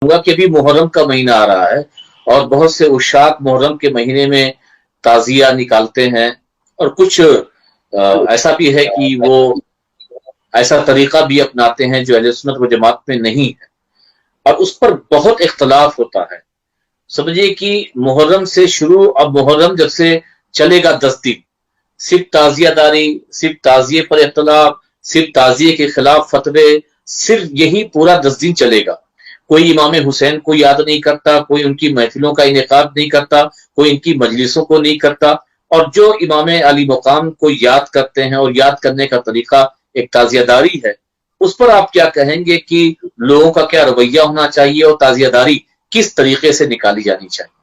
ہوا کہ ابھی محرم کا مہینہ آ رہا ہے اور بہت سے عشاق محرم کے مہینے میں تعزیہ نکالتے ہیں، اور کچھ ایسا بھی ہے کہ وہ ایسا طریقہ بھی اپناتے ہیں جو اہل سنت و جماعت میں نہیں ہے، اور اس پر بہت اختلاف ہوتا ہے۔ سمجھیے کہ محرم سے شروع، اب محرم جب سے چلے گا 10 دن، صرف تعزیہ داری، صرف تعزیے پر اختلاف، صرف تعزیے کے خلاف فتوے، صرف یہی پورا 10 دن چلے گا۔ کوئی امام حسین کو یاد نہیں کرتا، کوئی ان کی محفلوں کا انعقاد نہیں کرتا، کوئی ان کی مجلسوں کو نہیں کرتا، اور جو امام علی مقام کو یاد کرتے ہیں اور یاد کرنے کا طریقہ ایک تعزیہ داری ہے، اس پر آپ کیا کہیں گے کہ لوگوں کا کیا رویہ ہونا چاہیے اور تعزیہ داری کس طریقے سے نکالی جانی چاہیے؟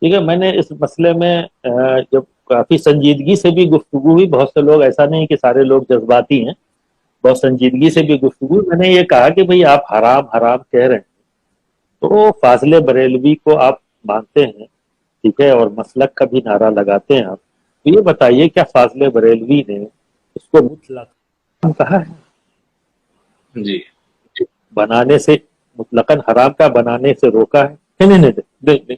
ٹھیک ہے، میں نے اس مسئلے میں جب کافی سنجیدگی سے بھی گفتگو ہوئی، بہت سے لوگ، ایسا نہیں کہ سارے لوگ جذباتی ہیں، بہت سنجیدگی سے بھی گفتگو، میں نے یہ کہا کہ بھئی آپ حرام حرام کہہ رہے ہیں تو فاضل بریلوی کو آپ مانتے ہیں، ٹھیک ہے، اور مسلک کا بھی نعرہ لگاتے ہیں آپ، تو یہ بتائیے کیا فاضل بریلوی نے اس کو مطلق کہا ہے؟ جی بنانے سے مطلقاً حرام کا بنانے سے روکا ہے؟ نہیں۔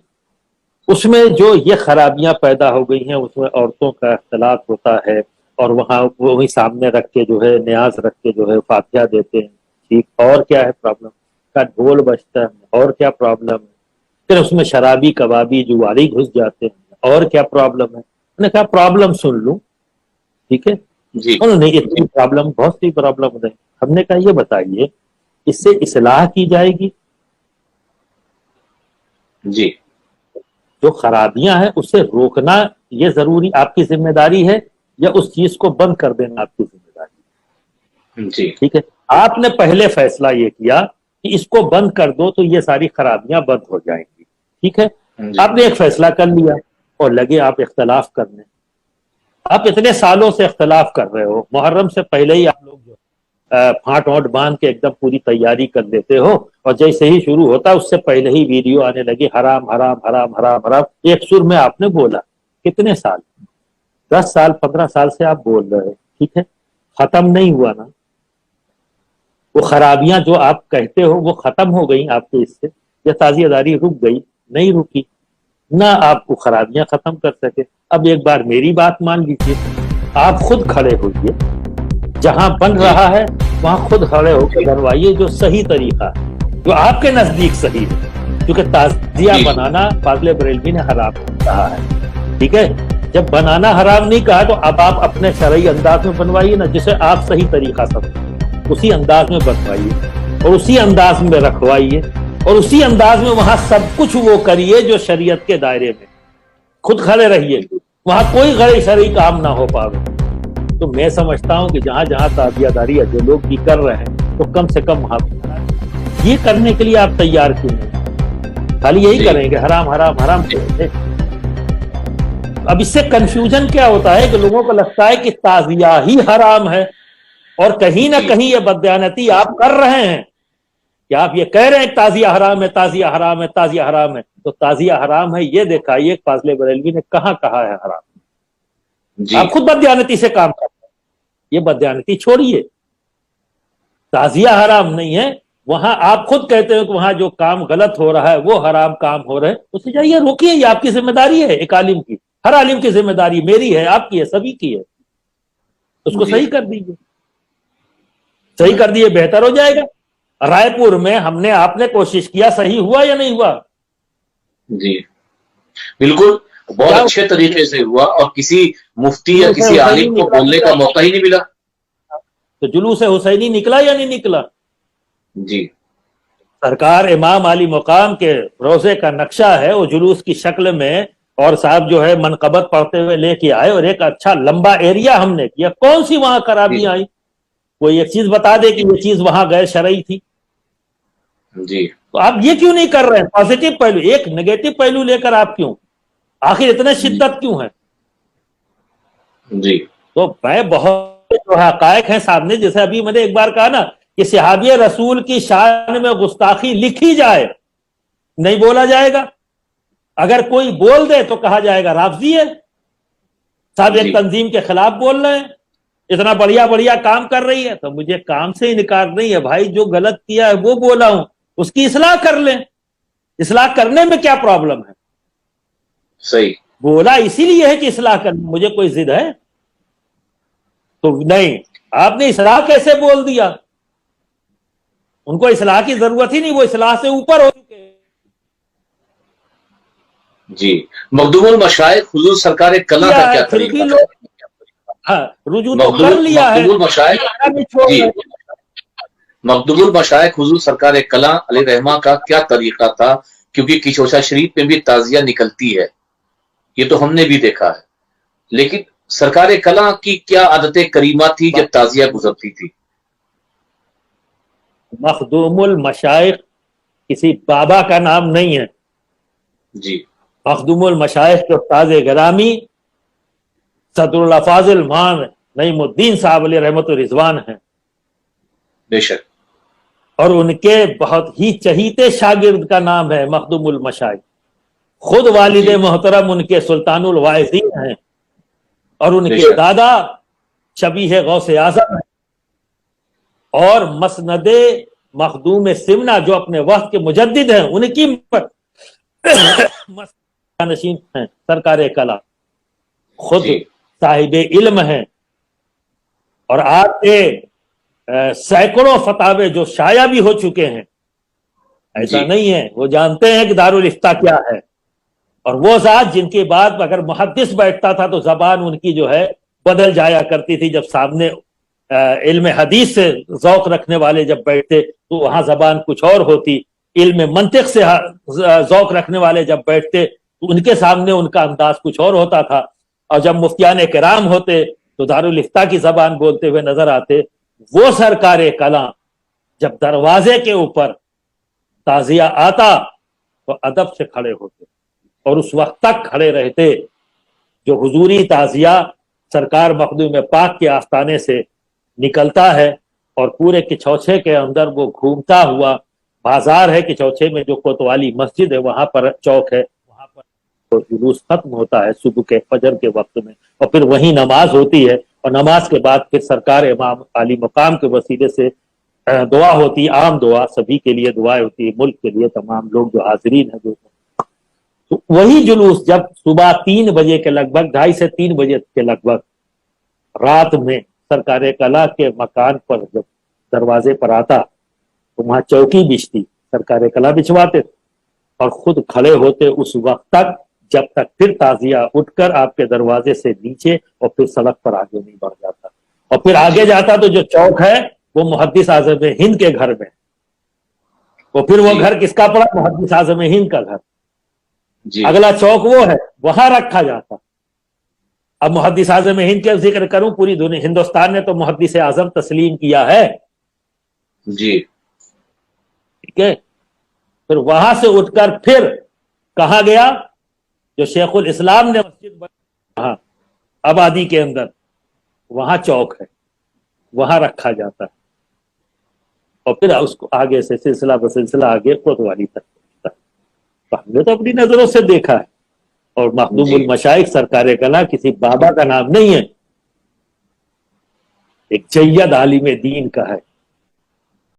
اس میں جو یہ خرابیاں پیدا ہو گئی ہیں، اس میں عورتوں کا اختلاط ہوتا ہے، اور وہاں وہی سامنے رکھ کے جو ہے نیاز رکھ کے جو ہے فاتحہ دیتے ہیں، ٹھیک، اور کیا ہے پرابلم کا ڈھول بجتا ہے، اور کیا پرابلم ہے، پھر اس میں شرابی کبابی جواری گھس جاتے ہیں، اور کیا پرابلم ہے؟ میں نے کہا پرابلم سن لوں، ٹھیک ہے، جی انہوں نے اتنی پرابلم، بہت سی پرابلم ہے، ہم نے کہا یہ بتائیے اس سے اصلاح کی جائے گی؟ جی جو خرابیاں ہیں اس سے روکنا یہ ضروری آپ کی ذمہ داری ہے، یا اس چیز کو بند کر دینا آپ کی ذمہ داری؟ جی ٹھیک ہے، آپ نے پہلے فیصلہ یہ کیا کہ اس کو بند کر دو تو یہ ساری خرابیاں بند ہو جائیں گی، ٹھیک ہے، جی آپ نے ایک فیصلہ کر لیا اور لگے آپ اختلاف کرنے۔ آپ اتنے سالوں سے اختلاف کر رہے ہو، محرم سے پہلے ہی آپ لوگ جو پھانٹ وانٹ باندھ کے ایک دم پوری تیاری کر دیتے ہو، اور جیسے ہی شروع ہوتا اس سے پہلے ہی ویڈیو آنے لگی حرام حرام حرام حرام حرام، ایک سر میں آپ نے بولا۔ کتنے سال؟ 10 سال 15 سال سے آپ بول رہے، ٹھیک ہے، ختم نہیں ہوا نا وہ خرابیاں جو آپ کہتے ہو، وہ ختم ہو گئی آپ کے اس سے، یا تعزیہ داری رک گئی؟ نہیں رکی، نہ آپ کو خرابیاں ختم کر سکے۔ اب ایک بار میری بات مان لیجیے، آپ خود کھڑے ہوئیے، جہاں بن جی رہا ہے وہاں خود کھڑے ہو کے بنوائیے جو صحیح طریقہ ہے، جو آپ کے نزدیک صحیح ہے، کیونکہ تعزیہ جی بنانا فاضل بریلوی نے حرام کہا ہے، ٹھیک ہے، جب بنانا حرام نہیں کہا تو اب آپ اپنے شرعی انداز میں بنوائیے نا، جسے آپ صحیح طریقہ سمجھیں، اسی انداز میں بنوائیے اور اسی انداز میں رکھوائیے، اور اسی انداز میں وہاں سب کچھ وہ کریے جو شریعت کے دائرے میں، خود کھڑے رہیے، وہاں کوئی غیر شرعی کام نہ ہو پاوے۔ تو میں سمجھتا ہوں کہ جہاں جہاں تعزیہ داری جو لوگ بھی کر رہے ہیں تو کم سے کم وہاں یہ کرنے کے لیے آپ تیار کیوں نہیں؟ خالی یہی کریں گے حرام حرام حرام کریں گے۔ اب اس سے کنفیوژن کیا ہوتا ہے کہ لوگوں کو لگتا ہے کہ تعزیہ ہی حرام ہے، اور کہیں نہ کہیں یہ بددیانتی آپ کر رہے ہیں کہ آپ یہ کہہ رہے ہیں تعزیہ حرام ہے، تعزیہ حرام ہے، تعزیہ حرام ہے، تو تعزیہ حرام ہے یہ دکھائیے فاضل بریلوی نے کہاں کہا ہے حرام؟ جی آپ خود بددیانتی سے کام کرتے ہیں، یہ بددیانتی چھوڑیے، تعزیہ حرام نہیں ہے، وہاں آپ خود کہتے ہیں کہ وہاں جو کام غلط ہو رہا ہے وہ حرام کام ہو رہے ہیں، اسے جائیے روکیے، یہ آپ کی ذمہ داری ہے، ایک عالم کی، ہر عالم کی ذمہ داری، میری ہے، آپ کی ہے، سبھی کی ہے، اس کو جی صحیح کر دیجیے، صحیح کر دیے بہتر ہو جائے گا۔ رائے پور میں ہم نے، آپ نے کوشش کیا، صحیح ہوا یا نہیں ہوا؟ جی بالکل، بہت کیا اچھے طریقے سے ہوا، اور کسی مفتی یا جلوس کسی حسینی عالم کو نکلا بولنے کا موقع ہی نہیں ملا۔ تو جلوس حسینی نکلا یا نہیں نکلا؟ جی سرکار امام علی مقام کے روزے کا نقشہ ہے، وہ جلوس کی شکل میں، اور صاحب جو ہے منقبت پڑھتے ہوئے لے کے آئے، اور ایک اچھا لمبا ایریا ہم نے کیا، کون سی وہاں جی خرابیاں آئی؟ کوئی ایک چیز بتا دے کہ یہ چیز وہاں غیر شرعی تھی؟ جی تو آپ یہ کیوں نہیں کر رہے ہیں؟ پازیٹو پہلو، ایک نیگیٹو پہلو لے کر آپ کیوں؟ آخر اتنے شدت کیوں ہے؟ جی تو میں بہت جو حقائق ہیں سامنے، جیسے ابھی میں نے ایک بار کہا نا کہ صحابی رسول کی شان میں گستاخی لکھی جائے، نہیں بولا جائے گا، اگر کوئی بول دے تو کہا جائے گا رافضی ہے، صاحب ایک جی تنظیم کے خلاف بول رہے ہیں، اتنا بڑھیا بڑھیا کام کر رہی ہے، تو مجھے کام سے انکار نہیں ہے بھائی، جو غلط کیا ہے وہ بولا ہوں، اس کی اصلاح کر لیں. اصلاح کرنے میں کیا پرابلم ہے؟ صحیح. بولا اسی لیے ہے کہ اصلاح کرنا، مجھے کوئی ضد ہے تو نہیں. آپ نے اصلاح کیسے بول دیا؟ ان کو اصلاح کی ضرورت ہی نہیں، وہ اصلاح سے اوپر ہو چکے ہیں. جی. مخدوم المشائخ حضور سرکار کلاں کا کیا پھر بھی طریقہ لوگ ہاں رجوع تو کر لیا ہے. مخدوم المشائخ جی مخدوم المشائخ حضور سرکار کلاں علیہ رحمہ کا کیا طریقہ تھا؟ کیونکہ کچوچا شریف میں بھی تعزیہ نکلتی ہے، یہ تو ہم نے بھی دیکھا ہے، لیکن سرکار کلاں کی کیا عادت کریمہ تھی جب تعزیہ گزرتی تھی؟ مخدوم المشائخ کسی بابا کا نام نہیں ہے. جی. مخدوم المشائخ کے استاد گرامی صدر الافاضل مان نعیم الدین صاحب علیہ رحمت الرضوان ہیں. بے شک. اور ان کے بہت ہی چہیتے شاگرد کا نام ہے مخدوم المشائخ. خود والد محترم ان کے سلطان الواعظین ہیں، اور ان کے دادا شبیہ غوث اعظم ہیں، اور مسند مخدوم سمنا جو اپنے وقت کے مجدد ہیں ان کی نشین ہیں سرکار کلا. خود صاحب علم ہیں، اور آپ کے سینکڑوں فتاوے جو شائع بھی ہو چکے ہیں. ایسا نہیں ہے، وہ جانتے ہیں کہ دارالفتہ کیا ہے. اور وہ ذات جن کی بات اگر محدث بیٹھتا تھا تو زبان ان کی جو ہے بدل جایا کرتی تھی. جب سامنے علم حدیث سے ذوق رکھنے والے جب بیٹھتے تو وہاں زبان کچھ اور ہوتی. علم منطق سے ذوق رکھنے والے جب بیٹھتے تو ان کے سامنے ان کا انداز کچھ اور ہوتا تھا. اور جب مفتیان کرام ہوتے تو دارالفتہ کی زبان بولتے ہوئے نظر آتے. وہ سرکار کلاں جب دروازے کے اوپر تعزیہ آتا تو ادب سے کھڑے ہوتے اور اس وقت تک کھڑے رہتے جو حضوری تعزیہ سرکار مخدوم پاک کے آستانے سے نکلتا ہے، اور پورے کچوچے کے اندر وہ گھومتا ہوا. بازار ہے کچوچے میں، جو کوتوالی مسجد ہے وہاں پر چوک ہے، وہاں پر جلوس ختم ہوتا ہے صبح کے فجر کے وقت میں، اور پھر وہیں نماز ہوتی ہے. اور نماز کے بعد پھر سرکار امام عالی مقام کے وسیلے سے دعا ہوتی، عام دعا، سبھی کے لیے دعائیں ہوتی ہے، ملک کے لیے تمام لوگ جو حاضرین ہیں. تو وہی جلوس جب صبح 3 بجے کے لگ بھگ، 2:30 سے 3 بجے کے لگ بھگ رات میں سرکار کلا کے مکان پر جب دروازے پر آتا تو وہاں چوکی بچتی، سرکار کلا بچھواتے اور خود کھڑے ہوتے اس وقت تک جب تک پھر تعزیہ اٹھ کر آپ کے دروازے سے نیچے اور پھر سڑک پر آگے نہیں بڑھ جاتا. اور پھر آگے جاتا تو جو چوک ہے وہ محدث اعظم ہند کے گھر میں، اور پھر وہ گھر کس کا پڑا؟ محدث اعظم ہند کا گھر. اگلا چوک وہ ہے، وہاں رکھا جاتا. اب محدث اعظم ہند کے ذکر کروں، پوری دنیا ہندوستان نے تو محدث اعظم تسلیم کیا ہے. جی ٹھیک ہے. پھر وہاں سے اٹھ کر پھر کہاں گیا؟ جو شیخ الاسلام نے مسجد بنائی آبادی کے اندر، وہاں چوک ہے، وہاں رکھا جاتا ہے. اور پھر اس کو آگے سے سلسلہ بسلسلہ آگے کوتوالی تک پہنچتا ہے. ہم نے تو اپنی نظروں سے دیکھا ہے. اور مخدوم المشائخ سرکار کلا کسی بابا کا نام نہیں ہے، ایک جید عالم دین کا ہے.